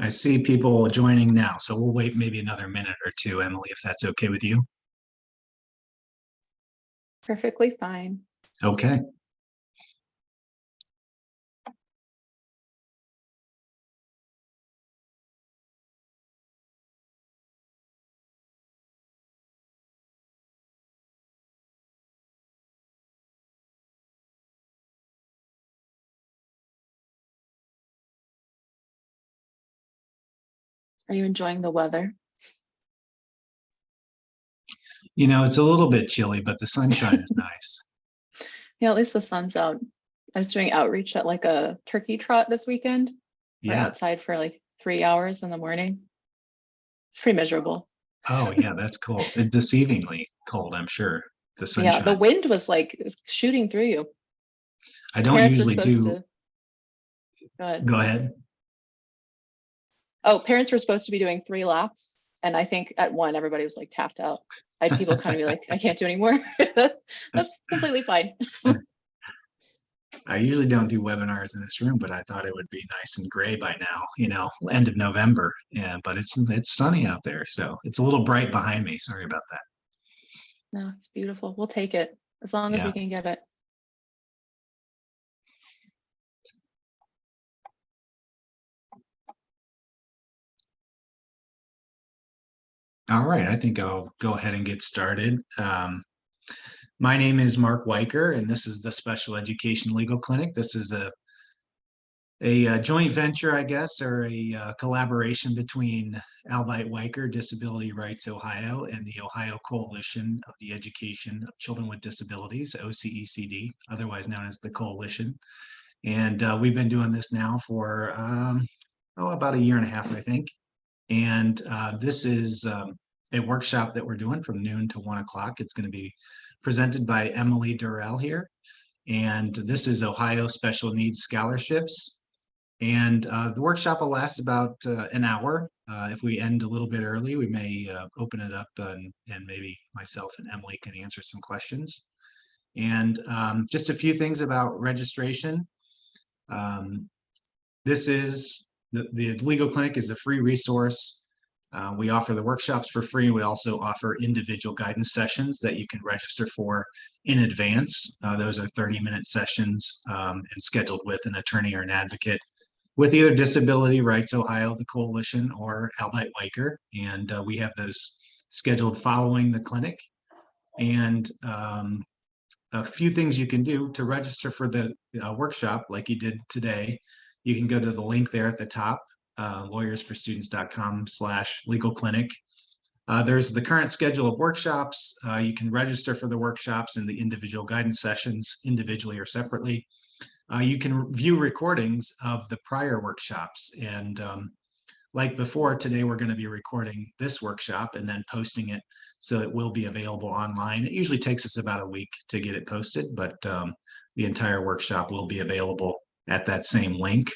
I see people joining now, so we'll wait maybe another minute or two, Emily, if that's okay with you. Perfectly fine. Okay. Are you enjoying the weather? You know, it's a little bit chilly, but the sunshine is nice. Yeah, at least the sun's out. I was doing outreach at like a turkey trot this weekend. We're Yeah. outside for like 3 hours in the morning. It's pretty miserable. Oh, yeah, that's cool. It's deceivingly cold, I'm sure. The Yeah, the sunshine. wind was like it was shooting through you. I don't Parents were usually supposed do. to go ahead. Go ahead. Oh, parents were supposed to be doing 3 laps, and I think at one everybody was like tapped out. I had people kind of be like, I can't do anymore. That's completely fine. I usually don't do webinars in this room, but I thought it would be nice and gray by now, end of November. Yeah, but it's sunny out there, so it's a little bright behind me. Sorry about that. No, it's beautiful. We'll take it as long as Yeah. we can get it. All right, I think I'll go ahead and get started. My name is Mark Weicker, and this is the Special Education Legal Clinic. This is a joint venture, I guess, or a collaboration between Albite Weicker, Disability Rights Ohio, and the Ohio Coalition of the Education of Children with Disabilities, OCECD, otherwise known as the Coalition. And we've been doing this now for about a year and a half, I think. And this is a workshop that we're doing from noon to 1 o'clock. It's going to be presented by Emily Durell here. And this is Ohio Special Needs Scholarships. And the workshop will last about an hour. If we end a little bit early, we may open it up and maybe myself and Emily can answer some questions. And just a few things about registration. This is the legal clinic is a free resource. We offer the workshops for free. We also offer individual guidance sessions that you can register for in advance. Those are 30-minute sessions and scheduled with an attorney or an advocate with either Disability Rights Ohio, the Coalition, or Albite Weicker. And we have those scheduled following the clinic. And a few things you can do to register for the workshop, like you did today. You can go to the link there at the top, lawyersforstudents.com/legal clinic. There's the current schedule of workshops. You can register for the workshops and the individual guidance sessions individually or separately. You can view recordings of the prior workshops. And like before, today we're going to be recording this workshop and then posting it so it will be available online. It usually takes us about a week to get it posted, but the entire workshop will be available at that same link.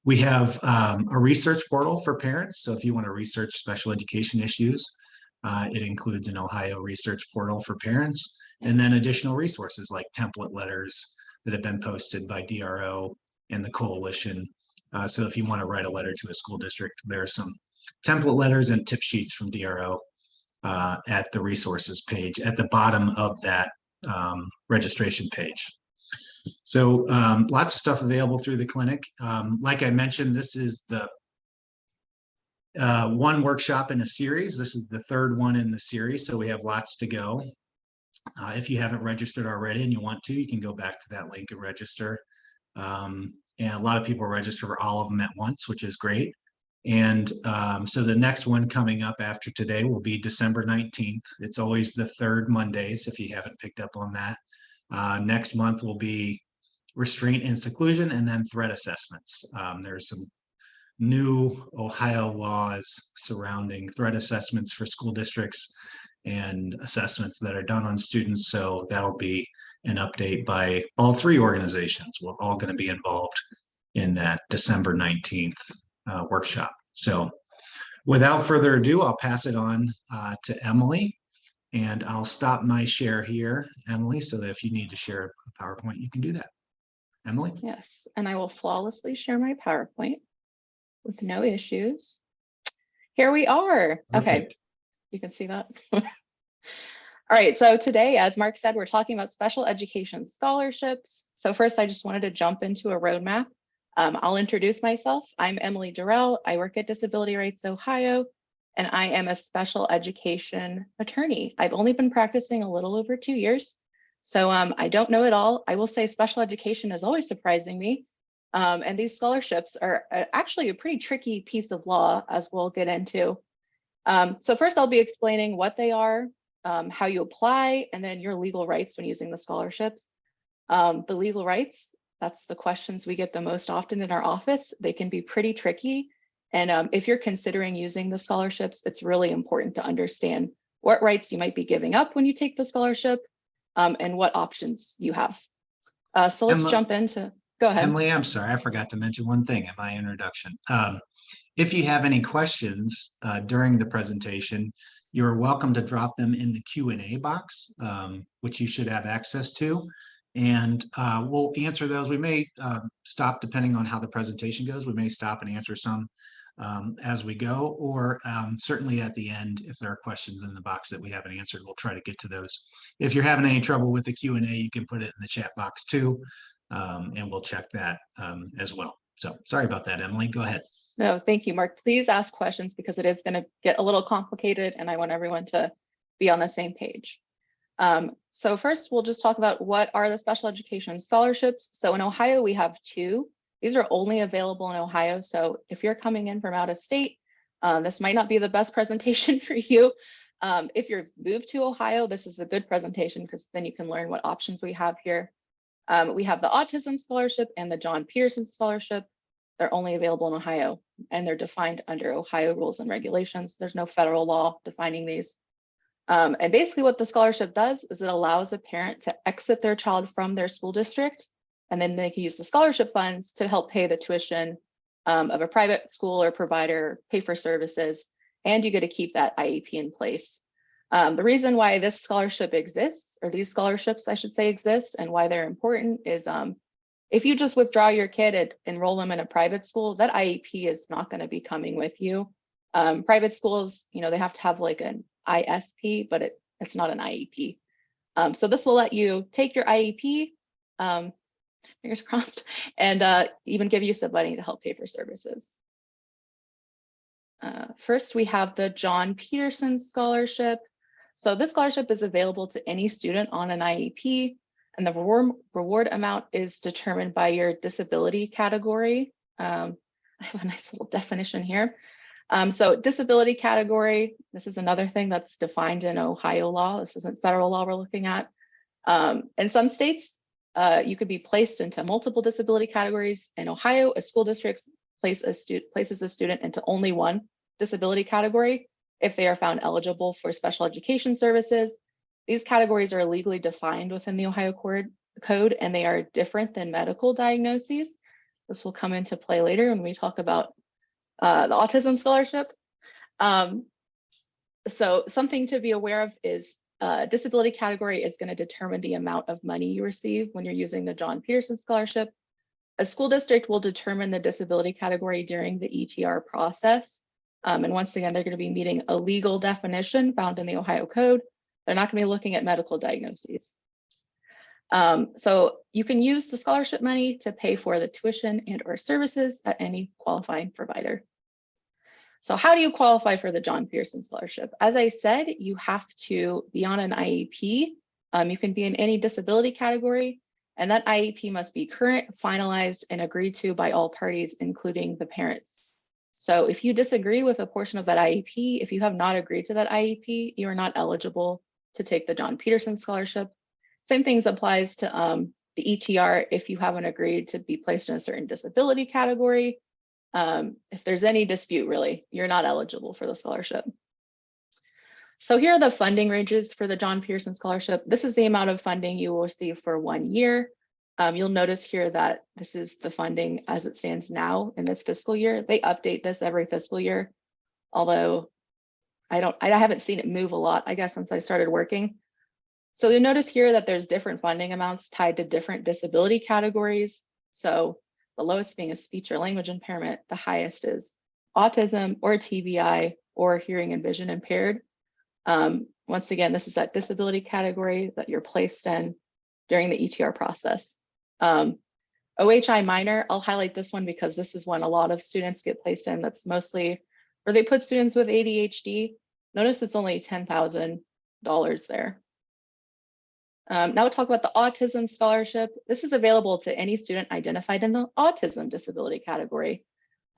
We have a research portal for parents. So if you want to research special education issues, it includes an Ohio research portal for parents, and then additional resources like template letters that have been posted by DRO and the Coalition. So if you want to write a letter to a school district, there are some template letters and tip sheets from DRO at the resources page at the bottom of that registration page. So lots of stuff available through the clinic. Like I mentioned, this is the one workshop in a series. This is the third one in the series, so we have lots to go. If you haven't registered already and you want to, you can go back to that link and register. And a lot of people register for all of them at once, which is great. And so the next one coming up after today will be December 19th. It's always the third Mondays, if you haven't picked up on that. Next month will be restraint and seclusion, and then threat assessments. There's some new Ohio laws surrounding threat assessments for school districts and assessments that are done on students. So that'll be an update by all three organizations. We're all going to be involved in that December 19th workshop. So without further ado, I'll pass it on to Emily, and I'll stop my share here, Emily, so that if you need to share a PowerPoint, you can do that. Emily? Yes, and I will flawlessly share my PowerPoint. with no issues. Here we are. Okay, Perfect. you can see that. All right, so today, as Mark said, we're talking about special education scholarships. So first, I just wanted to jump into a roadmap. I'll introduce myself. I'm Emily Durell. I work at Disability Rights Ohio, and I am a special education attorney. I've only been practicing a little over 2 years, so I don't know it all. I will say special education is always surprising me. And these scholarships are actually a pretty tricky piece of law, as we'll get into. So first, I'll be explaining what they are, how you apply, and then your legal rights when using the scholarships. The legal rights, that's the questions we get the most often in our office. They can be pretty tricky. And if you're considering using the scholarships, it's really important to understand what rights you might be giving up when you take the scholarship, and what options you have. So let's jump into, go ahead. Emily, I'm sorry, I forgot to mention one thing in my introduction. If you have any questions during the presentation, you're welcome to drop them in the Q&A box, which you should have access to. And we'll answer those. We may stop depending on how the presentation goes. We may stop and answer some as we go, or certainly at the end, if there are questions in the box that we haven't answered, we'll try to get to those. If you're having any trouble with the Q&A, you can put it in the chat box too, and we'll check that as well. So sorry about that, Emily. Go ahead. No, thank you, Mark. Please ask questions because it is going to get a little complicated and I want everyone to be on the same page. So first, we'll just talk about what are the special education scholarships. So in Ohio, we have 2. These are only available in Ohio. So if you're coming in from out of state, this might not be the best presentation for you. If you're moved to Ohio, this is a good presentation because then you can learn what options we have here. We have the Autism Scholarship and the John Peterson Scholarship. They're only available in Ohio, and they're defined under Ohio rules and regulations. There's no federal law defining these. And basically what the scholarship does is it allows a parent to exit their child from their school district, and then they can use the scholarship funds to help pay the tuition of a private school or provider, pay for services, and you get to keep that IEP in place. The reason why this scholarship exists, or these scholarships, I should say, exist, and why they're important is if you just withdraw your kid and enroll them in a private school, that IEP is not going to be coming with you. Private schools, they have to have like an ISP, but it's not an IEP. So this will let you take your IEP, fingers crossed, and even give you some money to help pay for services. First, we have the John Peterson Scholarship. So this scholarship is available to any student on an IEP, and the reward amount is determined by your disability category. I have a nice little definition here. So disability category, this is another thing that's defined in Ohio law. This isn't federal law we're looking at. In some states, you could be placed into multiple disability categories. In Ohio, a school district places a student into only one disability category if they are found eligible for special education services. These categories are legally defined within the Ohio Code, and they are different than medical diagnoses. This will come into play later when we talk about the Autism Scholarship. So something to be aware of is disability category is going to determine the amount of money you receive when you're using the John Peterson Scholarship. A school district will determine the disability category during the ETR process. And once again, they're going to be meeting a legal definition found in the Ohio Code. They're not going to be looking at medical diagnoses. So you can use the scholarship money to pay for the tuition and or services at any qualifying provider. So how do you qualify for the John Peterson Scholarship? As I said, you have to be on an IEP. You can be in any disability category, and that IEP must be current, finalized, and agreed to by all parties, including the parents. So if you disagree with a portion of that IEP, if you have not agreed to that IEP, you are not eligible to take the John Peterson Scholarship. Same things applies to the ETR if you haven't agreed to be placed in a certain disability category. If there's any dispute, really, you're not eligible for the scholarship. So here are the funding ranges for the John Peterson Scholarship. This is the amount of funding you will receive for 1 year. You'll notice here that this is the funding as it stands now in this fiscal year. They update this every fiscal year, although I haven't seen it move a lot, I guess, since I started working. So you'll notice here that there's different funding amounts tied to different disability categories. So the lowest being a speech or language impairment, the highest is autism or TBI or hearing and vision impaired. Once again, this is that disability category that you're placed in during the ETR process. OHI minor, I'll highlight this one because this is one a lot of students get placed in. That's mostly where they put students with ADHD. Notice it's only $10,000 there. Now we'll talk about the autism scholarship. This is available to any student identified in the autism disability category.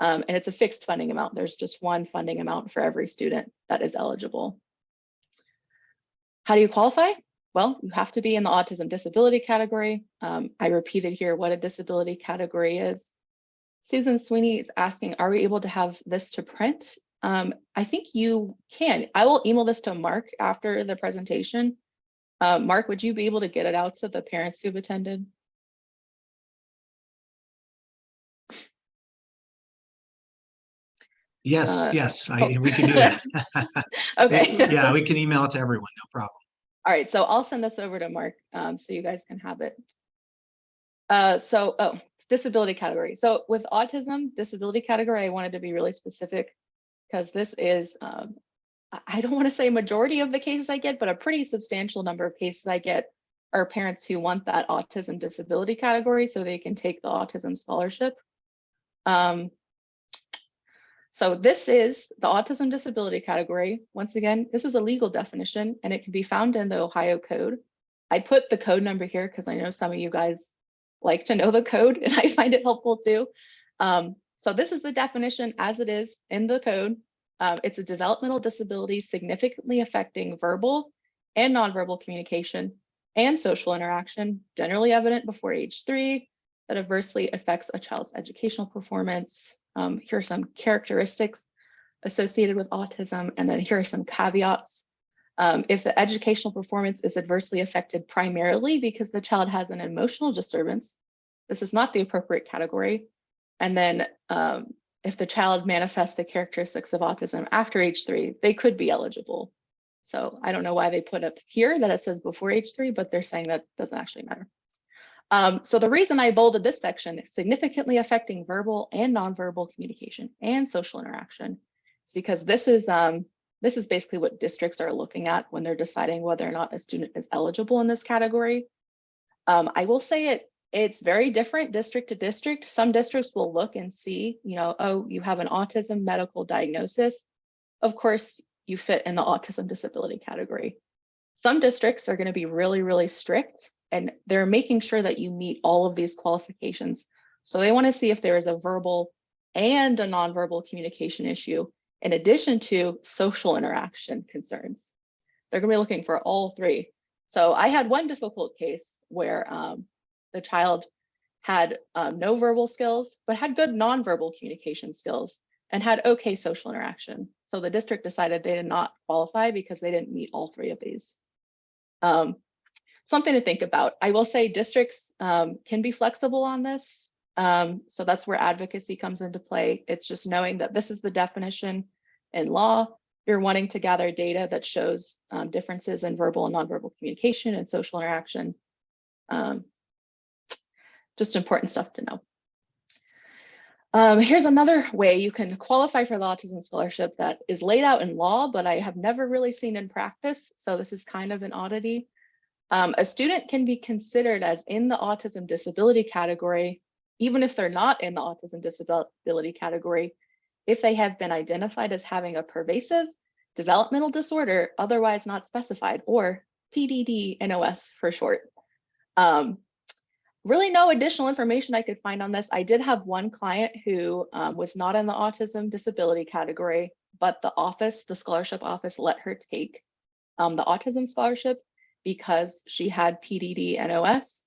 And it's a fixed funding amount. There's just one funding amount for every student that is eligible. How do you qualify? Well, you have to be in the autism disability category. I repeated here what a disability category is. Susan Sweeney is asking, are we able to have this to print? I think you can. I will email this to Mark after the presentation. Mark, would you be able to get it out to the parents who've attended? Yes, we can do that. Okay. Yeah, we can email it to everyone, no problem. All right, so I'll send this over to Mark so you guys can have it. Disability category. So with autism disability category, I wanted to be really specific because this is, I don't want to say majority of the cases I get, but a pretty substantial number of cases I get are parents who want that autism disability category so they can take the autism scholarship. So this is the autism disability category. Once again, this is a legal definition and it can be found in the Ohio code. I put the code number here because I know some of you guys like to know the code and I find it helpful too. So this is the definition as it is in the code. It's a developmental disability significantly affecting verbal and nonverbal communication and social interaction, generally evident before age 3, that adversely affects a child's educational performance. Here are some characteristics associated with autism, and then here are some caveats. If the educational performance is adversely affected primarily because the child has an emotional disturbance, this is not the appropriate category. And then if the child manifests the characteristics of autism after age 3, they could be eligible. So I don't know why they put up here that it says before age 3, but they're saying that doesn't actually matter. So the reason I bolded this section is significantly affecting verbal and nonverbal communication and social interaction is because this is basically what districts are looking at when they're deciding whether or not a student is eligible in this category. I will say it's very different district to district. Some districts will look and see, oh, you have an autism medical diagnosis. Of course, you fit in the autism disability category. Some districts are going to be really, really strict, and they're making sure that you meet all of these qualifications. So they want to see if there is a verbal and a nonverbal communication issue, in addition to social interaction concerns. They're going to be looking for all 3. So I had one difficult case where the child had no verbal skills, but had good nonverbal communication skills and had okay social interaction. So the district decided they did not qualify because they didn't meet all 3 of these. Something to think about. I will say districts can be flexible on this. So that's where advocacy comes into play. It's just knowing that this is the definition in law. You're wanting to gather data that shows differences in verbal and nonverbal communication and social interaction. Just important stuff to know. Here's another way you can qualify for the autism scholarship that is laid out in law, but I have never really seen in practice. So this is kind of an oddity. A student can be considered as in the autism disability category, even if they're not in the autism disability category, if they have been identified as having a pervasive developmental disorder, otherwise not specified, or PDD-NOS for short. Really no additional information I could find on this. I did have one client who was not in the autism disability category, but the scholarship office let her take the autism scholarship because she had PDD-NOS.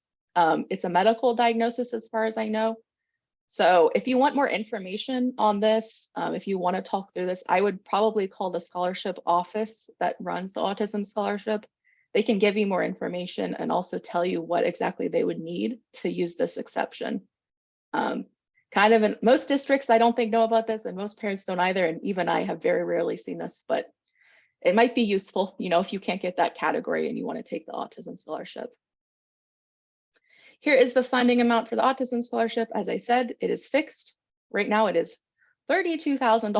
It's a medical diagnosis as far as I know. So if you want more information on this, if you want to talk through this, I would probably call the scholarship office that runs the autism scholarship. They can give you more information and also tell you what exactly they would need to use this exception. Kind of in most districts, I don't think know about this, and most parents don't either. And even I have very rarely seen this, but it might be useful, if you can't get that category and you want to take the autism scholarship. Here is the funding amount for the autism scholarship. As I said, it is fixed. Right now it is $32,000,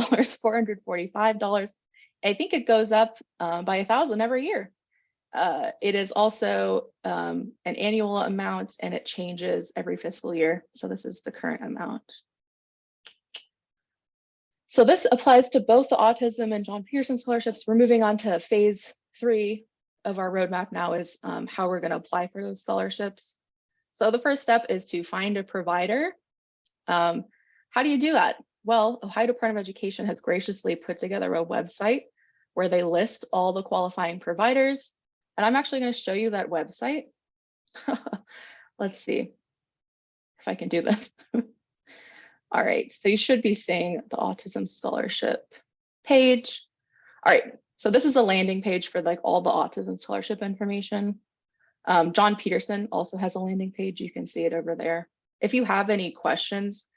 $445. I think it goes up by $1,000 every year. It is also an annual amount and it changes every fiscal year. So this is the current amount. So this applies to both the autism and John Peterson scholarships. We're moving on to phase 3 of our roadmap now is how we're going to apply for those scholarships. So the first step is to find a provider. How do you do that? Well, Ohio Department of Education has graciously put together a website where they list all the qualifying providers. And I'm actually going to show you that website. Let's see if I can do this. All right, so you should be seeing the autism scholarship page. All right, so this is the landing page for like all the autism scholarship information. John Peterson also has a landing page. You can see it over there. If you have any questions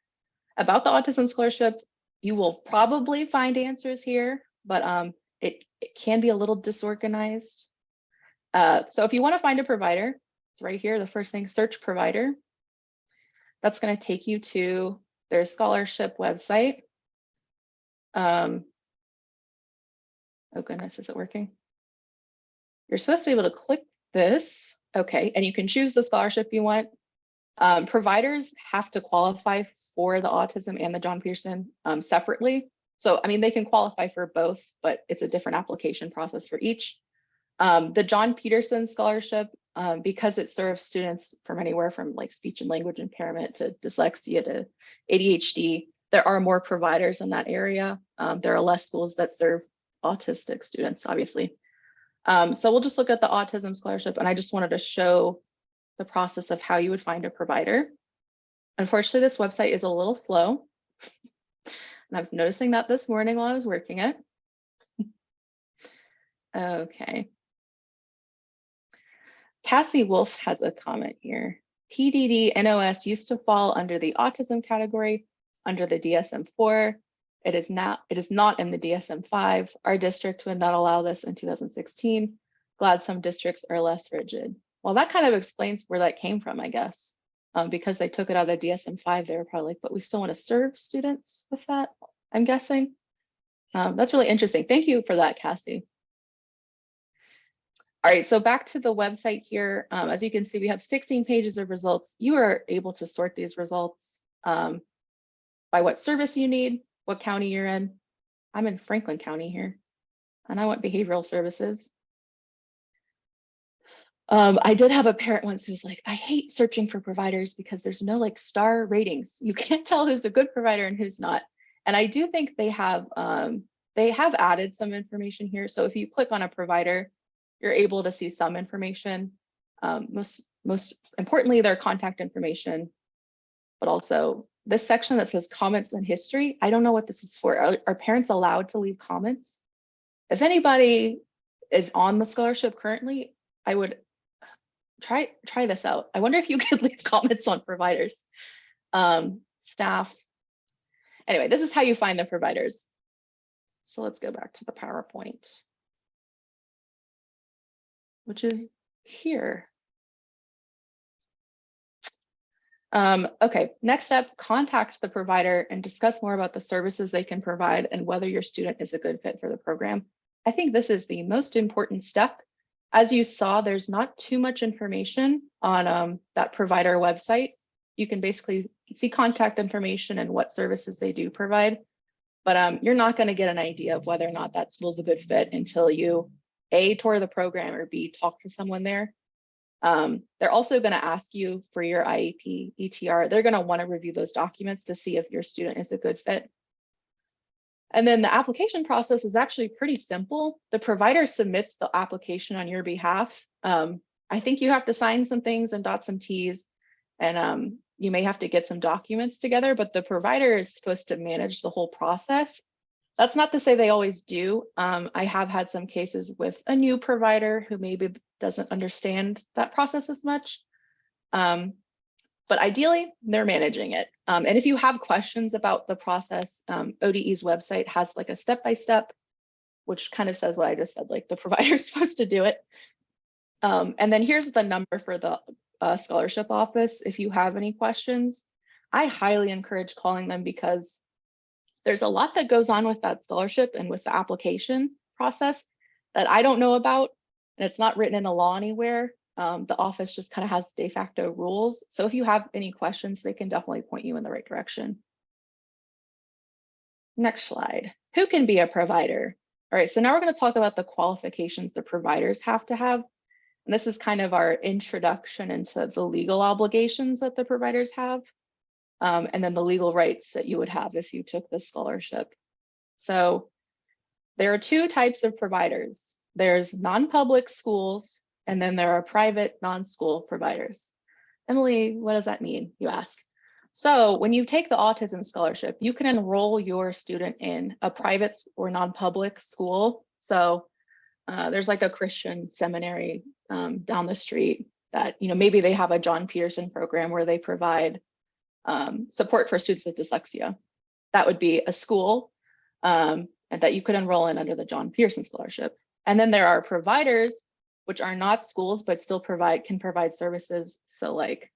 about the autism scholarship, you will probably find answers here, but it can be a little disorganized. So if you want to find a provider, it's right here. The first thing, search provider. That's going to take you to their scholarship website. Oh goodness, is it working? You're supposed to be able to click this. Okay, and you can choose the scholarship you want. Providers have to qualify for the autism and the John Peterson separately. So, I mean, they can qualify for both, but it's a different application process for each. The John Peterson scholarship, because it serves students from anywhere from like speech and language impairment to dyslexia to ADHD, there are more providers in that area. There are less schools that serve autistic students, obviously. So we'll just look at the autism scholarship, and I just wanted to show the process of how you would find a provider. Unfortunately, this website is a little slow. And I was noticing that this morning while I was working it. Okay. Cassie Wolf has a comment here. PDD NOS used to fall under the autism category under the DSM-4. It is not in the DSM-5. Our district would not allow this in 2016. Glad some districts are less rigid. Well, that kind of explains where that came from, I guess. Because they took it out of the DSM-5, they were probably like, but we still want to serve students with that, I'm guessing. That's really interesting. Thank you for that, Cassie. All right, so back to the website here. As you can see, we have 16 pages of results. You are able to sort these results by what service you need, what county you're in. I'm in Franklin County here, and I want behavioral services. I did have a parent once who was like, I hate searching for providers because there's no like star ratings. You can't tell who's a good provider and who's not. And I do think they have added some information here. So if you click on a provider, you're able to see some information. Most importantly, their contact information, but also this section that says comments and history. I don't know what this is for. Are parents allowed to leave comments? If anybody is on the scholarship currently, I would try this out. I wonder if you could leave comments on providers, staff. Anyway, this is how you find the providers. So let's go back to the PowerPoint, which is here. Okay, next step, contact the provider and discuss more about the services they can provide and whether your student is a good fit for the program. I think this is the most important step. As you saw, there's not too much information on that provider website. You can basically see contact information and what services they do provide, but you're not going to get an idea of whether or not that school is a good fit until you A, tour the program, or B, talk to someone there. They're also going to ask you for your IEP, ETR. They're going to want to review those documents to see if your student is a good fit. And then the application process is actually pretty simple. The provider submits the application on your behalf. I think you have to sign some things and dot some T's, and you may have to get some documents together, but the provider is supposed to manage the whole process. That's not to say they always do. I have had some cases with a new provider who maybe doesn't understand that process as much. But ideally, they're managing it. And if you have questions about the process, ODE's website has like a step-by-step, which kind of says what I just said, like the provider's supposed to do it. And then here's the number for the scholarship office if you have any questions. I highly encourage calling them because there's a lot that goes on with that scholarship and with the application process that I don't know about, and it's not written in a law anywhere. The office just kind of has de facto rules. So if you have any questions, they can definitely point you in the right direction. Next slide. Who can be a provider? All right, so now we're going to talk about the qualifications the providers have to have. And this is kind of our introduction into the legal obligations that the providers have, and then the legal rights that you would have if you took the scholarship. So there are two types of providers. There's non-public schools, and then there are private non-school providers. Emily, what does that mean, you ask? So when you take the autism scholarship, you can enroll your student in a private or non-public school. So there's like a Christian seminary down the street that, maybe they have a John Peterson program where they provide support for students with dyslexia. That would be a school and that you could enroll in under the John Peterson scholarship. And then there are providers, which are not schools, but still can provide services. So like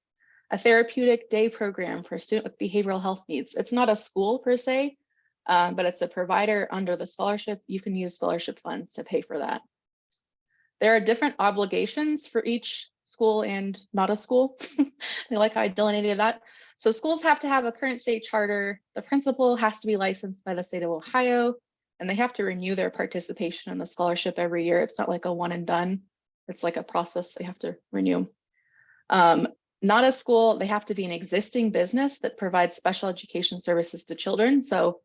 a therapeutic day program for a student with behavioral health needs. It's not a school per se, but it's a provider under the scholarship. You can use scholarship funds to pay for that. There are different obligations for each school and not a school. I like how I delineated that. So schools have to have a current state charter. The principal has to be licensed by the state of Ohio, and they have to renew their participation in the scholarship every year. It's not like a one and done. It's like a process they have to renew. Not a school, they have to be an existing business that provides special education services to children. So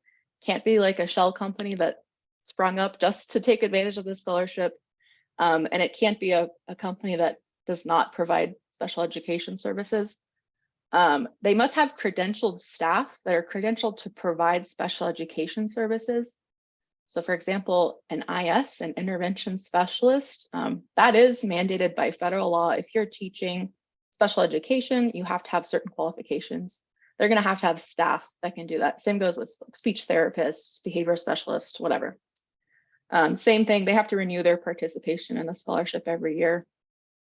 can't be like a shell company that sprung up just to take advantage of the scholarship. And it can't be a company that does not provide special education services. They must have credentialed staff that are credentialed to provide special education services. So for example, an IS, an intervention specialist, that is mandated by federal law. If you're teaching special education, you have to have certain qualifications. They're going to have staff that can do that. Same goes with speech therapists, behavior specialists, whatever. Same thing, they have to renew their participation in the scholarship every year.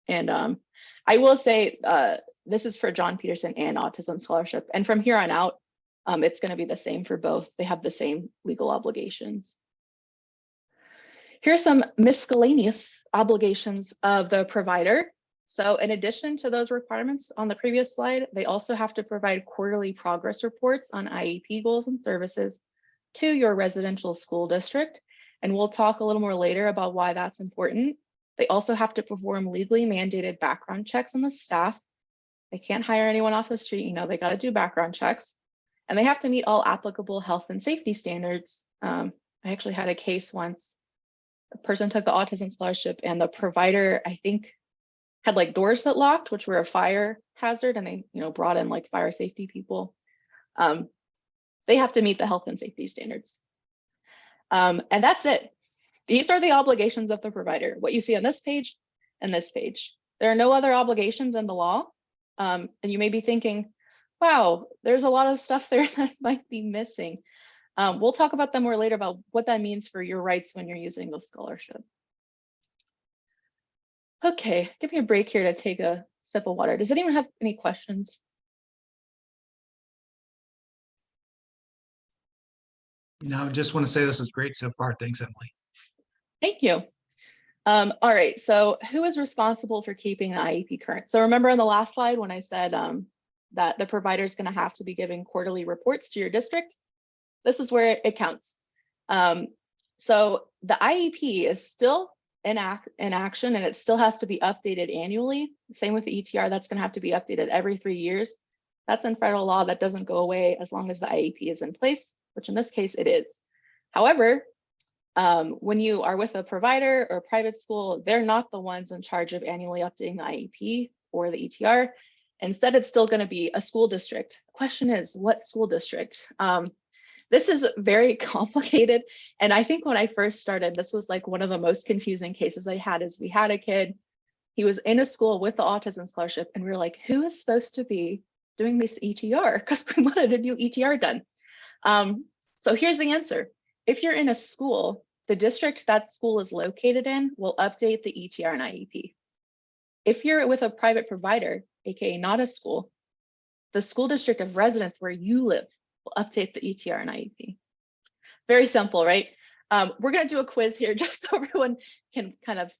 And I will say, this is for John Peterson and Autism Scholarship. And from here on out, it's going to be the same for both. They have the same legal obligations. Here's some miscellaneous obligations of the provider. So in addition to those requirements on the previous slide, they also have to provide quarterly progress reports on IEP goals and services to your residential school district. And we'll talk a little more later about why that's important. They also have to perform legally mandated background checks on the staff. They can't hire anyone off the street, they got to do background checks. And they have to meet all applicable health and safety standards. I actually had a case once. A person took the autism scholarship and the provider, I think, had like doors that locked, which were a fire hazard, and they, brought in like fire safety people. They have to meet the health and safety standards. And that's it. These are the obligations of the provider, what you see on this page and this page. There are no other obligations in the law. And you may be thinking, wow, there's a lot of stuff there that might be missing. We'll talk about them more later about what that means for your rights when you're using the scholarship. Okay, give me a break here to take a sip of water. Does anyone have any questions? No, just want to say this is great so far. Thanks, Emily. Thank you. All right, so who is responsible for keeping the IEP current? So remember in the last slide when I said that the provider is going to have to be giving quarterly reports to your district? This is where it counts. So the IEP is still in action, and it still has to be updated annually. Same with the ETR, that's going to have to be updated every 3 years. That's in federal law. That doesn't go away as long as the IEP is in place, which in this case it is. However, when you are with a provider or a private school, they're not the ones in charge of annually updating the IEP or the ETR. Instead, it's still going to be a school district. The question is, what school district? This is very complicated. And I think when I first started, this was like one of the most confusing cases I had. Is we had a kid, he was in a school with the autism scholarship, and we were like, who is supposed to be doing this ETR? Because we wanted a new ETR done. So here's the answer. If you're in a school, the district that school is located in will update the ETR and IEP. If you're with a private provider, aka not a school, the school district of residence where you live will update the ETR and IEP. Very simple, right? We're going to do a quiz here just so everyone can kind of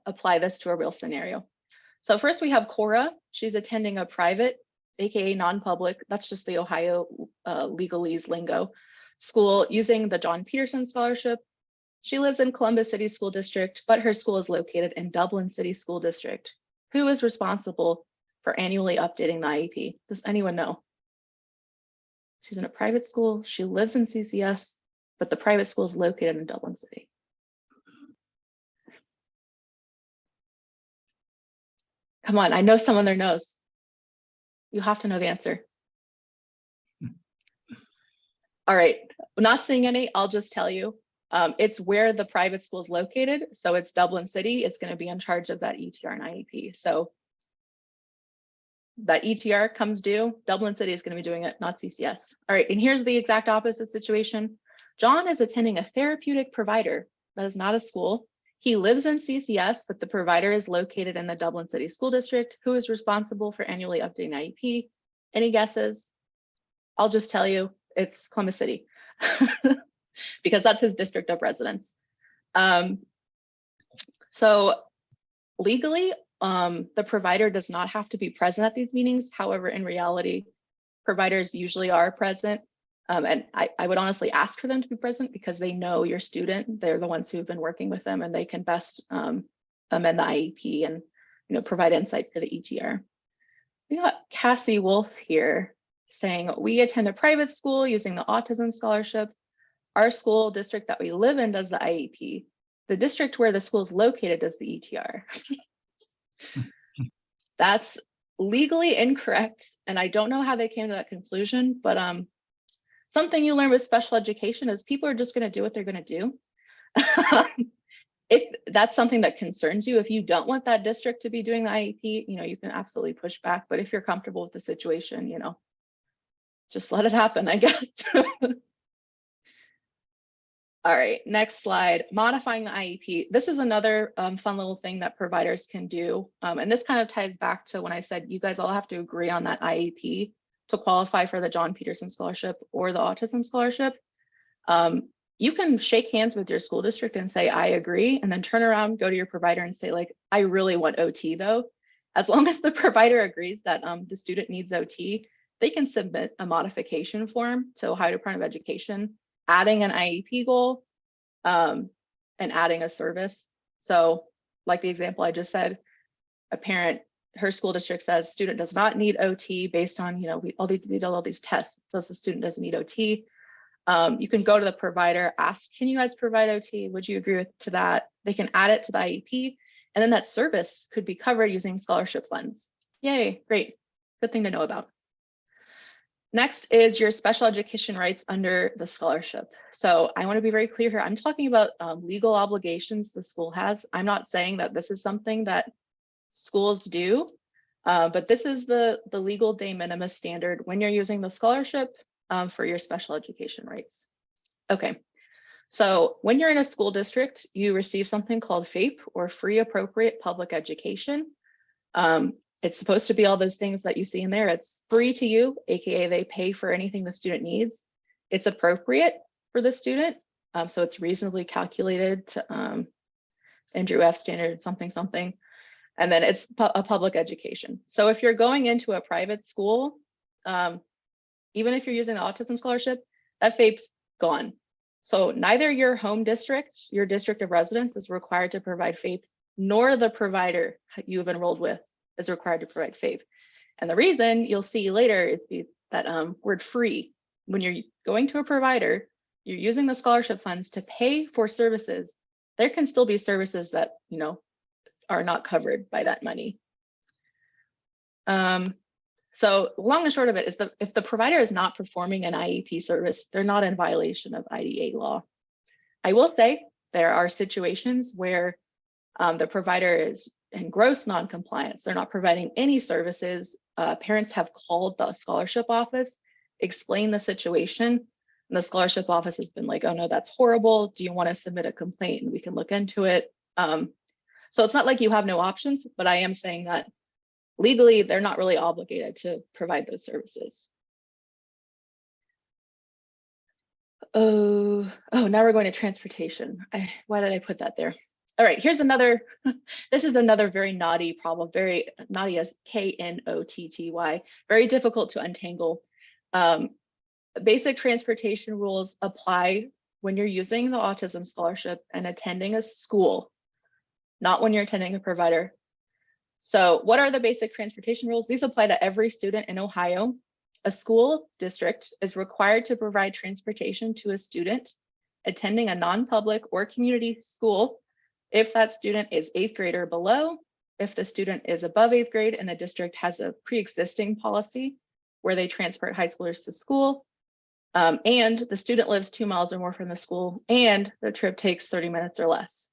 apply this to a real scenario. So first we have Cora. She's attending a private, aka non-public, that's just the Ohio legalese lingo, school using the John Peterson Scholarship. She lives in Columbus City School District, but her school is located in Dublin City School District. Who is responsible for annually updating the IEP? Does anyone know? She's in a private school. She lives in CCS, but the private school is located in Dublin City. Come on, I know someone there knows. You have to know the answer. All right, I'm not seeing any, I'll just tell you. It's where the private school is located. So it's Dublin City is going to be in charge of that ETR and IEP. So that ETR comes due, Dublin City is going to be doing it, not CCS. All right, and here's the exact opposite situation. John is attending a therapeutic provider that is not a school. He lives in CCS, but the provider is located in the Dublin City School District. Who is responsible for annually updating IEP? Any guesses? I'll just tell you, it's Columbus City because that's his district of residence. So legally, the provider does not have to be present at these meetings. However, in reality, providers usually are present. And I would honestly ask for them to be present because they know your student. They're the ones who've been working with them and they can best amend the IEP and provide insight for the ETR. We got Cassie Wolf here saying, we attend a private school using the autism scholarship. Our school district that we live in does the IEP. The district where the school is located does the ETR. That's legally incorrect. And I don't know how they came to that conclusion, but something you learn with special education is people are just going to do what they're going to do. If that's something that concerns you, if you don't want that district to be doing the IEP, you can absolutely push back. But if you're comfortable with the situation, just let it happen, I guess. All right, next slide, modifying the IEP. This is another fun little thing that providers can do. And this kind of ties back to when I said you guys all have to agree on that IEP to qualify for the John Peterson Scholarship or the Autism Scholarship. You can shake hands with your school district and say, I agree, and then turn around, go to your provider and say, like, I really want OT though. As long as the provider agrees that the student needs OT, they can submit a modification form to Ohio Department of Education, adding an IEP goal and adding a service. So like the example I just said, a parent, her school district says student does not need OT based on, we did all these tests. It says the student doesn't need OT. You can go to the provider, ask, can you guys provide OT? Would you agree to that? They can add it to the IEP. And then that service could be covered using scholarship funds. Yay, great. Good thing to know about. Next is your special education rights under the scholarship. So I want to be very clear here. I'm talking about legal obligations the school has. I'm not saying that this is something that schools do, but this is the legal de minimis standard when you're using the scholarship for your special education rights. Okay, so when you're in a school district, you receive something called FAPE, or Free Appropriate Public Education. It's supposed to be all those things that you see in there. It's free to you, aka they pay for anything the student needs. It's appropriate for the student, so it's reasonably calculated to Andrew F standard something. And then it's a public education. So if you're going into a private school, even if you're using the autism scholarship, that FAPE's gone. So neither your home district, your district of residence is required to provide FAPE, nor the provider you've enrolled with is required to provide FAPE. And the reason you'll see later is that word free. When you're going to a provider, you're using the scholarship funds to pay for services. There can still be services that, are not covered by that money. So long and short of it is that if the provider is not performing an IEP service, they're not in violation of IDA law. I will say there are situations where the provider is in gross non-compliance. They're not providing any services. Parents have called the scholarship office, explained the situation, and the scholarship office has been like, oh no, that's horrible. Do you want to submit a complaint and we can look into it? So it's not like you have no options, but I am saying that legally, they're not really obligated to provide those services. Oh, now we're going to transportation. Why did I put that there? All right, here's another, this is another very knotty problem, very knotty as K-N-O-T-T-Y, very difficult to untangle. Basic transportation rules apply when you're using the autism scholarship and attending a school, not when you're attending a provider. So what are the basic transportation rules? These apply to every student in Ohio. A school district is required to provide transportation to a student attending a non-public or community school if that student is 8th grade or below, if the student is above 8th grade and the district has a pre-existing policy where they transport high schoolers to school, and the student lives 2 miles or more from the school, and the trip takes 30 minutes or less.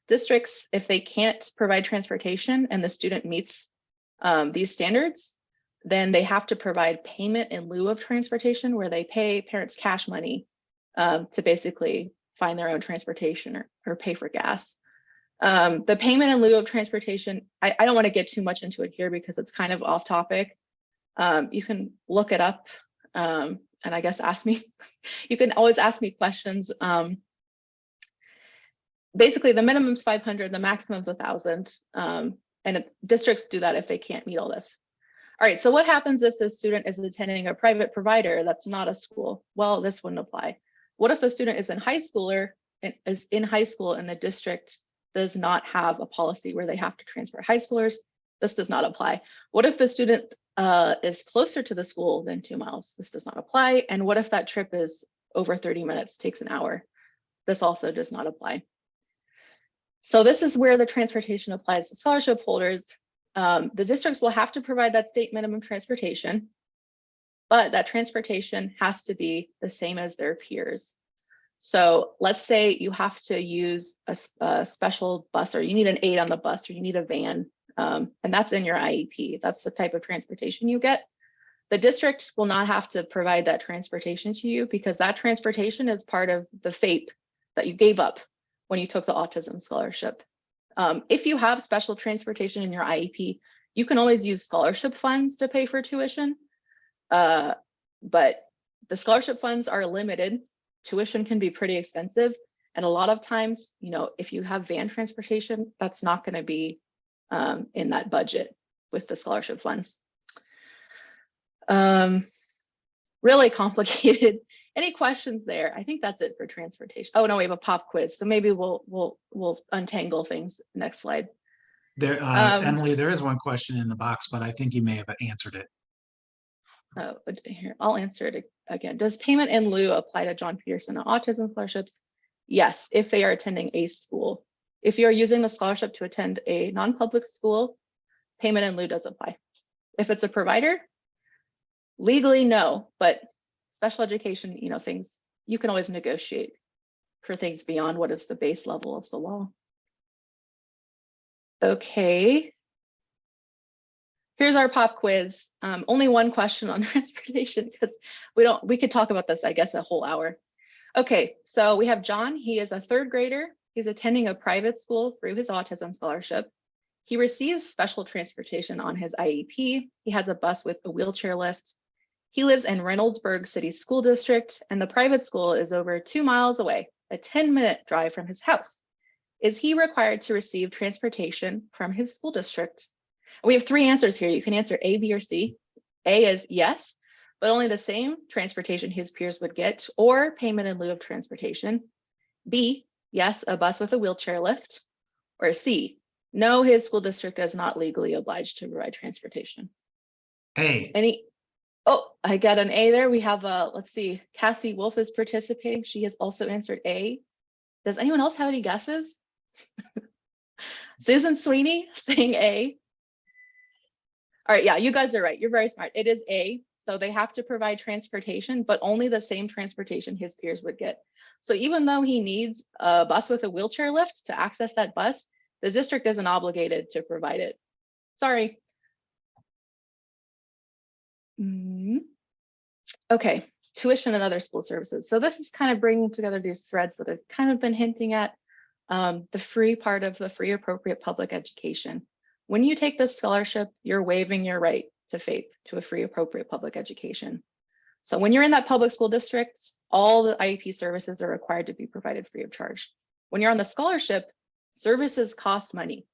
Districts, if they can't provide transportation and the student meets these standards, then they have to provide payment in lieu of transportation, where they pay parents cash money to basically find their own transportation or pay for gas. The payment in lieu of transportation, I don't want to get too much into it here because it's kind of off topic. You can look it up and I guess ask me. You can always ask me questions. Basically, the minimum is 500, the maximum is 1,000. And districts do that if they can't meet all this. All right, so what happens if the student is attending a private provider that's not a school? Well, this wouldn't apply. What if a student is in high school and the district does not have a policy where they have to transfer high schoolers? This does not apply. What if the student is closer to the school than 2 miles? This does not apply. And what if that trip is over 30 minutes, takes an hour? This also does not apply. So this is where the transportation applies to scholarship holders. The districts will have to provide that state minimum transportation, but that transportation has to be the same as their peers. So let's say you have to use a special bus, or you need an aide on the bus, or you need a van, and that's in your IEP. That's the type of transportation you get. The district will not have to provide that transportation to you because that transportation is part of the FAPE that you gave up when you took the autism scholarship. If you have special transportation in your IEP, you can always use scholarship funds to pay for tuition, but the scholarship funds are limited. Tuition can be pretty expensive, and a lot of times, if you have van transportation, that's not going to be in that budget with the scholarship funds. Really complicated. Any questions there? I think that's it for transportation. Oh no, we have a pop quiz, so maybe we'll untangle things. Next slide. There, Emily, there is one question in the box, but I think you may have answered it. Oh, here, I'll answer it again. Does payment in lieu apply to John Peterson autism scholarships? Yes, if they are attending a school. If you're using the scholarship to attend a non-public school, payment in lieu does apply. If it's a provider, legally no, but special education, things you can always negotiate for things beyond what is the base level of the law. Okay. Here's our pop quiz. Only one question on transportation because we could talk about this, I guess, a whole hour. Okay, so we have John. He is a 3rd grader. He's attending a private school through his autism scholarship. He receives special transportation on his IEP. He has a bus with a wheelchair lift. He lives in Reynoldsburg City School District, and the private school is over 2 miles away, a 10-minute drive from his house. Is he required to receive transportation from his school district? We have 3 answers here. You can answer A, B, or C. A is yes, but only the same transportation his peers would get, or payment in lieu of transportation. B, yes, a bus with a wheelchair lift. Or C, no, his school district is not legally obliged to provide transportation. A. Oh, I got an A there. We have let's see, Cassie Wolf is participating. She has also answered A. Does anyone else have any guesses? Susan Sweeney saying A. All right, yeah, you guys are right. You're very smart. It is A. So they have to provide transportation, but only the same transportation his peers would get. So even though he needs a bus with a wheelchair lift to access that bus, the district isn't obligated to provide it. Sorry. Okay, tuition and other school services. So this is kind of bringing together these threads that I've kind of been hinting at. The free part of the free appropriate public education. When you take this scholarship, you're waiving your right to FAPE, to a free appropriate public education. So when you're in that public school district, all the IEP services are required to be provided free of charge. When you're on the scholarship, services cost money.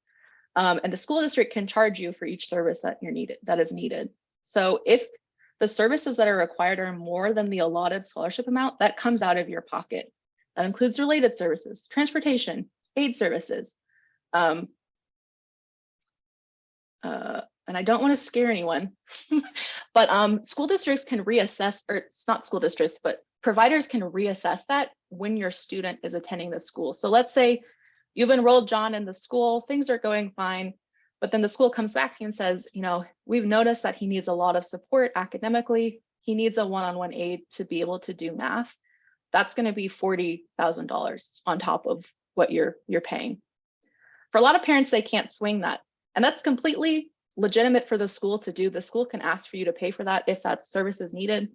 And the school district can charge you for each service that is needed. So if the services that are required are more than the allotted scholarship amount, that comes out of your pocket. That includes related services, transportation, aid services. And I don't want to scare anyone, but school districts can reassess, or it's not school districts, but providers can reassess that when your student is attending the school. So let's say you've enrolled John in the school, things are going fine, but then the school comes back to you and says, you know, we've noticed that he needs a lot of support academically. He needs a one-on-one aid to be able to do math. That's going to be $40,000 on top of what you're paying. For a lot of parents, they can't swing that. And that's completely legitimate for the school to do. The school can ask for you to pay for that if that service is needed.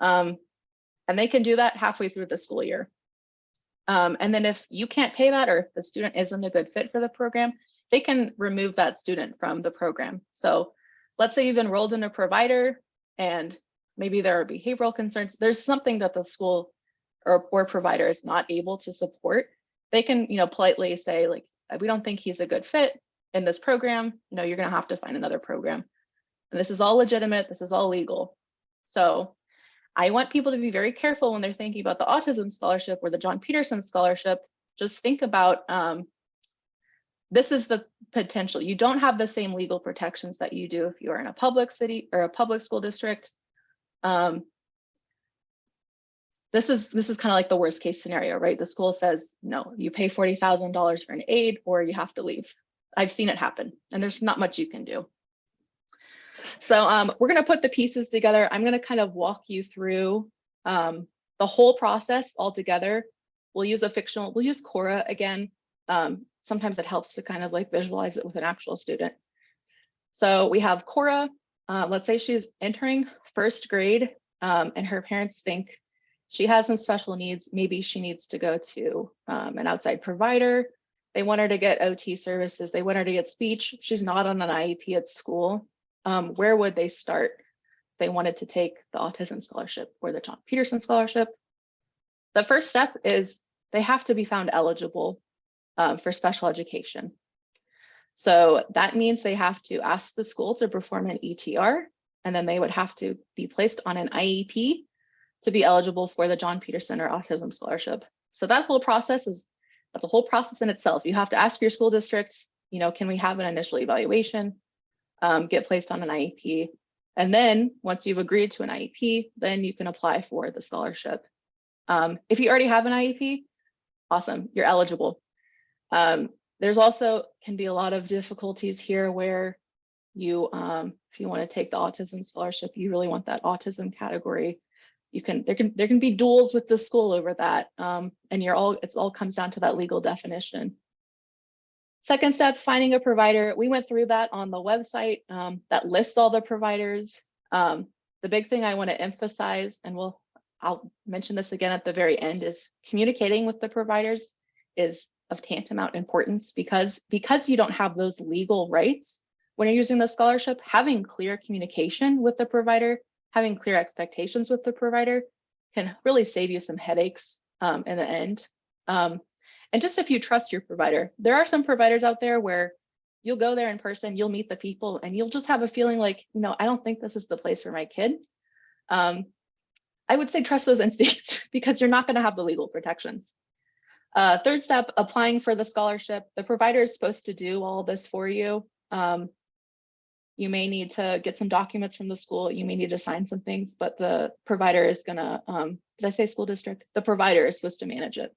And they can do that halfway through the school year. And then if you can't pay that, or if the student isn't a good fit for the program, they can remove that student from the program. So let's say you've enrolled in a provider and maybe there are behavioral concerns. There's something that the school or provider is not able to support. They can, you know, politely say, like, we don't think he's a good fit in this program. You know, you're going to have to find another program. And this is all legitimate. This is all legal. So I want people to be very careful when they're thinking about the autism scholarship or the John Peterson scholarship. Just think about, this is the potential. You don't have the same legal protections that you do if you are in a public city or a public school district. This is kind of like the worst case scenario, right? The school says, no, you pay $40,000 for an aid or you have to leave. I've seen it happen and there's not much you can do. So we're going to put the pieces together. I'm going to kind of walk you through the whole process all together. We'll use Cora again. Sometimes it helps to kind of like visualize it with an actual student. So we have Cora. Let's say she's entering first grade and her parents think she has some special needs. Maybe she needs to go to an outside provider. They want her to get OT services. They want her to get speech. She's not on an IEP at school. Where would they start if they wanted to take the autism scholarship or the John Peterson scholarship? The first step is they have to be found eligible for special education. So that means they have to ask the school to perform an ETR, and then they would have to be placed on an IEP to be eligible for the John Peterson or autism scholarship. So that whole process that's a whole process in itself. You have to ask your school district, you know, can we have an initial evaluation, get placed on an IEP. And then once you've agreed to an IEP, then you can apply for the scholarship. If you already have an IEP, awesome, you're eligible. There's also can be a lot of difficulties here where you, if you want to take the autism scholarship, you really want that autism category. There can be duels with the school over that, and it all comes down to that legal definition. Second step, finding a provider. We went through that on the website that lists all the providers. The big thing I want to emphasize, and I'll mention this again at the very end, is communicating with the providers is of tantamount importance because you don't have those legal rights when you're using the scholarship. Having clear communication with the provider, having clear expectations with the provider can really save you some headaches in the end. And just if you trust your provider, there are some providers out there where you'll go there in person, you'll meet the people, and you'll just have a feeling like, you know, I don't think this is the place for my kid. I would say trust those instincts because you're not going to have the legal protections. Third step, applying for the scholarship. The provider is supposed to do all of this for you. You may need to get some documents from the school. You may need to sign some things, but the provider is gonna, did I say school district? The provider is supposed to manage it.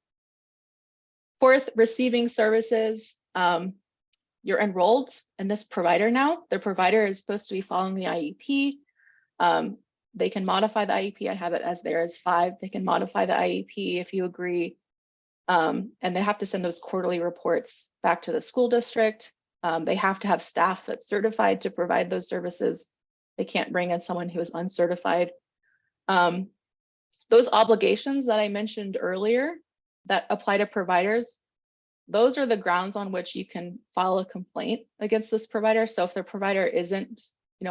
Fourth, receiving services. You're enrolled in this provider now. The provider is supposed to be following the IEP. They can modify the IEP. I have it as there as 5. They can modify the IEP if you agree. And they have to send those quarterly reports back to the school district. They have to have staff that's certified to provide those services. They can't bring in someone who is uncertified. Those obligations that I mentioned earlier that apply to providers, those are the grounds on which you can file a complaint against this provider. So if the provider isn't,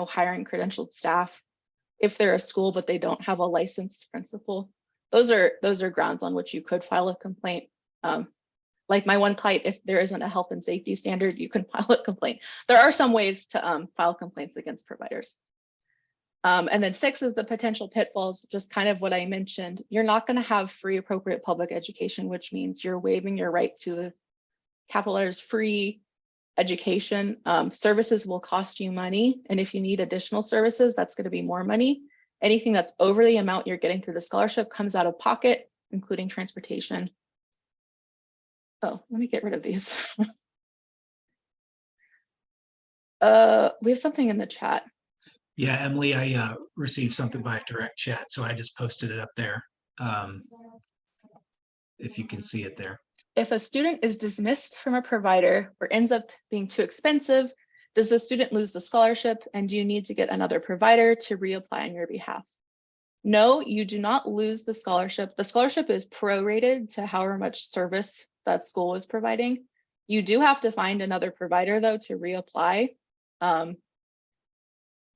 hiring credentialed staff, if they're a school but they don't have a licensed principal, those are grounds on which you could file a complaint. Like my one client, if there isn't a health and safety standard, you can file a complaint. There are some ways to file complaints against providers. And then 6 is the potential pitfalls, just kind of what I mentioned. You're not going to have free appropriate public education, which means you're waiving your right to the capital letters free education. Services will cost you money. And if you need additional services, that's going to be more money. Anything that's over the amount you're getting through the scholarship comes out of pocket, including transportation. Oh, let me get rid of these. We have something in the chat. Yeah, Emily, I received something by direct chat, so I just posted it up there. If you can see it there. If a student is dismissed from a provider or ends up being too expensive, does the student lose the scholarship, and do you need to get another provider to reapply on your behalf? No, you do not lose the scholarship. The scholarship is prorated to however much service that school was providing. You do have to find another provider though to reapply.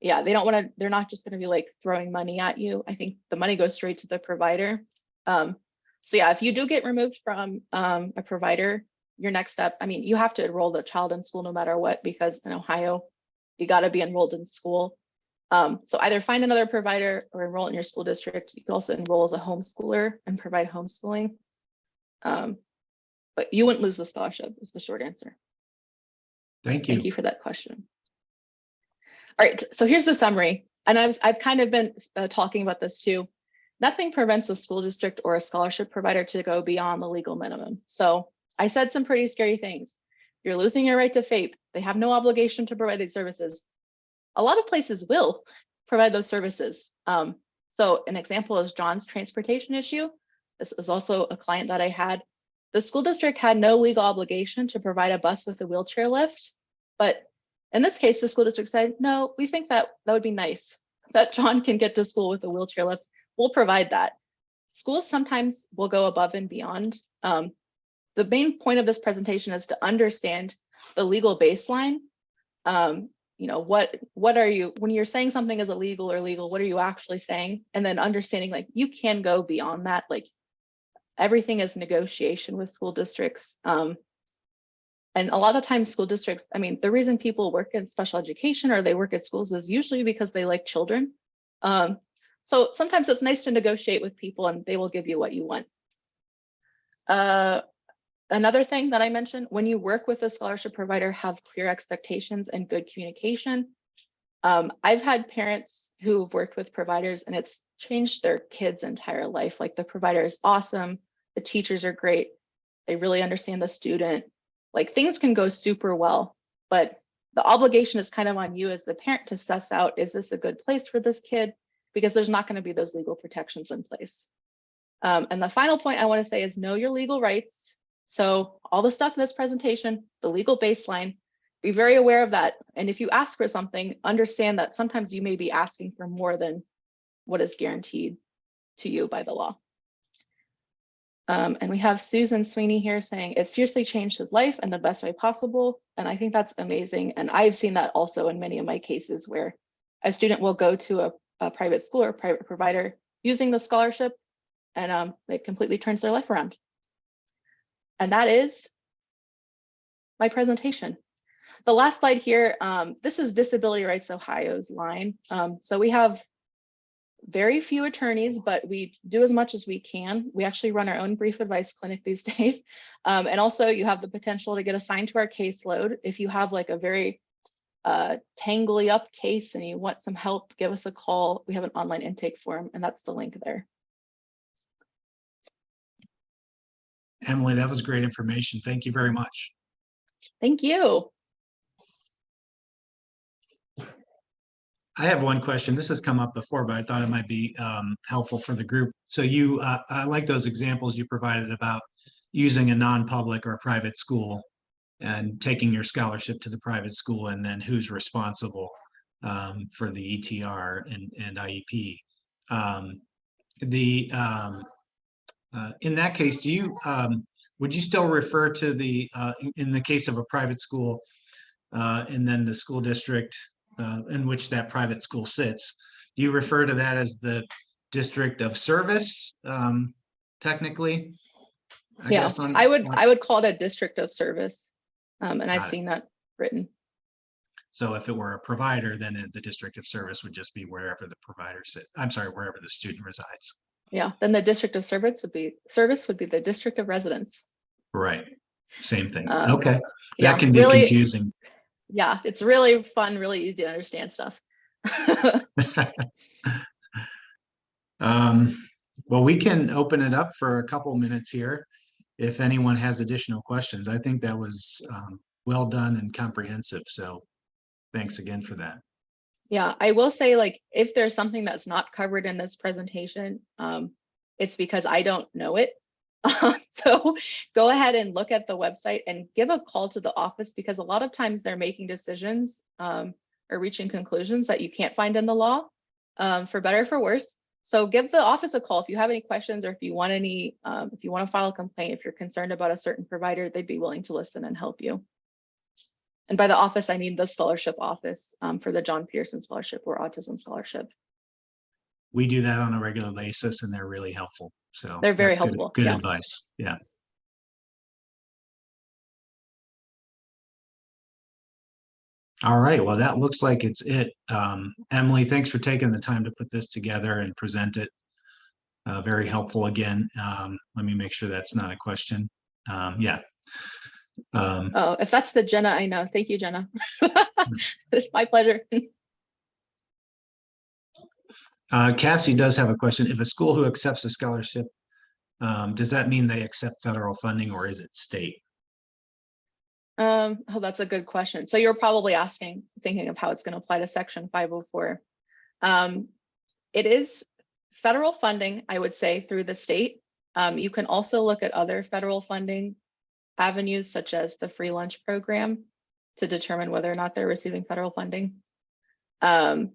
Yeah, they're not just going to be like throwing money at you. I think the money goes straight to the provider. So yeah, if you do get removed from a provider, your next step, you have to enroll the child in school no matter what, because in Ohio, you got to be enrolled in school. So either find another provider or enroll in your school district. You can also enroll as a homeschooler and provide homeschooling. But you wouldn't lose the scholarship is the short answer. Thank you. Thank you for that question. All right, so here's the summary. And I've kind of been talking about this too. Nothing prevents a school district or a scholarship provider to go beyond the legal minimum. So I said some pretty scary things. You're losing your right to FAPE. They have no obligation to provide these services. A lot of places will provide those services. So an example is John's transportation issue. This is also a client that I had. The school district had no legal obligation to provide a bus with a wheelchair lift. But in this case, the school district said, no, we think that would be nice, that John can get to school with a wheelchair lift. We'll provide that. Schools sometimes will go above and beyond. The main point of this presentation is to understand the legal baseline. What are you, when you're saying something is illegal or legal, what are you actually saying? And then understanding like you can go beyond that. Like everything is negotiation with school districts. And a lot of times school districts, the reason people work in special education or they work at schools is usually because they like children. So sometimes it's nice to negotiate with people and they will give you what you want. Another thing that I mentioned, when you work with a scholarship provider, have clear expectations and good communication. I've had parents who've worked with providers and it's changed their kids' entire life. Like the provider is awesome, the teachers are great, they really understand the student. Like things can go super well, but the obligation is kind of on you as the parent to suss out, is this a good place for this kid? Because there's not going to be those legal protections in place. And the final point I want to say is know your legal rights. So all the stuff in this presentation, the legal baseline, be very aware of that. And if you ask for something, understand that sometimes you may be asking for more than what is guaranteed to you by the law. And we have Susan Sweeney here saying it seriously changed his life in the best way possible. And I think that's amazing. And I've seen that also in many of my cases where a student will go to a private school or private provider using the scholarship and it completely turns their life around. And that is my presentation. The last slide here, this is Disability Rights Ohio's line. So we have very few attorneys, but we do as much as we can. We actually run our own brief advice clinic these days. And also you have the potential to get assigned to our caseload. If you have like a very tangly up case and you want some help, give us a call. We have an online intake form and that's the link there. Emily, that was great information. Thank you very much. Thank you. I have one question. This has come up before, but I thought it might be helpful for the group. So I like those examples you provided about using a non-public or a private school and taking your scholarship to the private school and then who's responsible for the ETR and IEP. In that case, do you would you still refer to the, in the case of a private school, and then the school district in which that private school sits, do you refer to that as the district of service, technically? I Yeah, guess I would call it a district of service. And I've Got it. seen that written. So if it were a provider, then the district of service would just be wherever the provider wherever the student resides. Yeah, then the district of service would be the district of residence. Right. Same thing. Um, Okay. yeah, That can be really, confusing. yeah, it's really fun, really easy to understand stuff. Well, we can open it up for a couple minutes here if anyone has additional questions. I think that was well done and comprehensive. So thanks again for that. Yeah, I will say, like, if there's something that's not covered in this presentation, it's because I don't know it. So go ahead and look at the website and give a call to the office, because a lot of times they're making decisions or reaching conclusions that you can't find in the law, for better or for worse. So give the office a call if you have any questions, or if you want if you want to file a complaint, if you're concerned about a certain provider, they'd be willing to listen and help you. And by the office, I mean the scholarship office for the John Peterson Scholarship or Autism Scholarship. We do that on a regular basis and they're really helpful. So They're very that's helpful. Good Yeah. advice. Yeah. All right. Well, that looks like it's it. Emily, thanks for taking the time to put this together and present it. Very helpful again. Let me make sure that's not a question. Yeah. Oh, if that's the Jenna, I know. Thank you, Jenna. It's my pleasure. Cassie does have a question. If a school who accepts a scholarship, does that mean they accept federal funding, or is it state? Oh, that's a good question. So you're probably thinking of how it's going to apply to Section 504. It is federal funding, I would say, through the state. You can also look at other federal funding avenues, such as the free lunch program, to determine whether or not they're receiving federal funding. The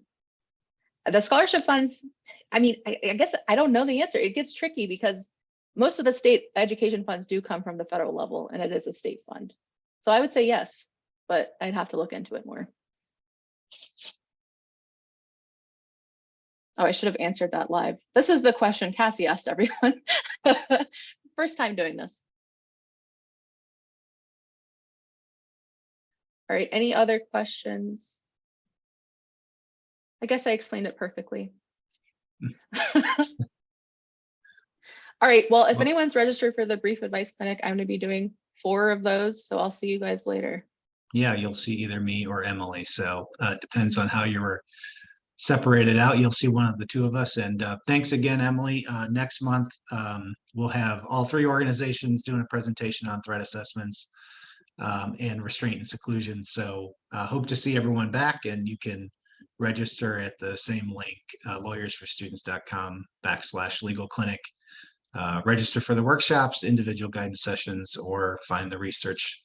scholarship funds, I mean, I guess I don't know the answer. It gets tricky because most of the state education funds do come from the federal level, and it is a state fund. So I would say yes, but I'd have to look into it more. Oh, I should have answered that live. This is the question Cassie asked everyone. First time doing this. All right, any other questions? I guess I explained it perfectly. All right, well, if anyone's registered for the brief advice clinic, I'm gonna be doing 4 of those, so I'll see you guys later. Yeah, you'll see either me or Emily. So it depends on how you were separated out. You'll see one of the 2 of us. And thanks again, Emily. Next month, we'll have all 3 organizations doing a presentation on threat assessments and restraint and seclusion. So hope to see everyone back, and you can register at the same link, lawyersforstudents.com/legal clinic. Register for the workshops, individual guidance sessions, or find the research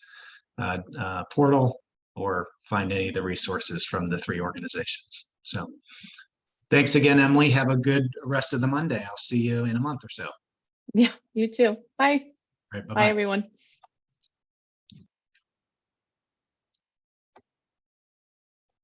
portal, or find any of the resources from the 3 organizations. So thanks again, Emily. Have a good rest of the Monday. I'll see you in a month or so. Yeah, you too. Bye. All right, Bye, everyone.